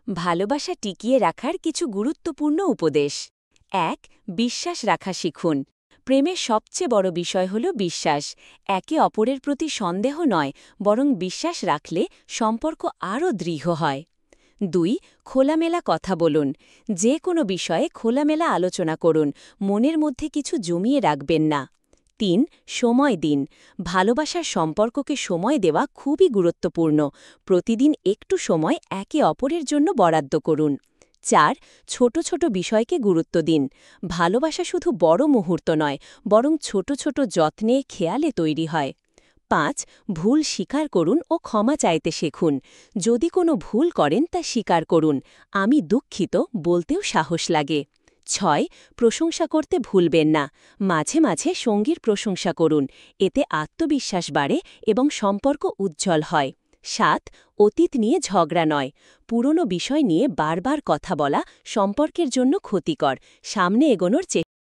ভালোবাসা টিকিয়ে রাখার কিছু গুরুত্বপূর্ণ উপদেশ। ১. বিশ্বাস রাখা শিখুন। প্রেমের সবচেয়ে বড় বিষয় হল বিশ্বাস। একে অপরের প্রতি সন্দেহ নয়, বরং বিশ্বাস রাখলে সম্পর্ক আরও দৃঢ় হয়। ২. খোলামেলা কথা বলুন। যে কোনো বিষয়ে খোলামেলা আলোচনা করুন, মনের মধ্যে কিছু জমিয়ে রাখবেন না। ৩. সময় দিন। ভালোবাসার সম্পর্ককে সময় দেওয়া খুবই গুরুত্বপূর্ণ। প্রতিদিন একটু সময় একে অপরের জন্য বরাদ্দ করুন। ৪. ছোট ছোট বিষয়কে গুরুত্ব দিন। ভালোবাসা শুধু বড় মুহূর্ত নয়, বরং ছোট ছোট যত্নে খেয়ালে তৈরি হয়। ৫. ভুল স্বীকার করুন ও ক্ষমা চাইতে শিখুন। যদি কোনো ভুল করেন তা স্বীকার করুন। আমি দুঃখিত বলতেও সাহস লাগে। ৬. প্রশংসা করতে ভুলবেন না। মাঝে মাঝে সঙ্গীর প্রশংসা করুন। এতে আত্মবিশ্বাস বাড়ে এবং সম্পর্ক উজ্জ্বল হয়। ৭. অতীত নিয়ে ঝগড়া নয়। পুরনো বিষয় নিয়ে বারবার কথা বলা সম্পর্কের জন্য ক্ষতিকর। সামনে এগোনোর চেষ্টা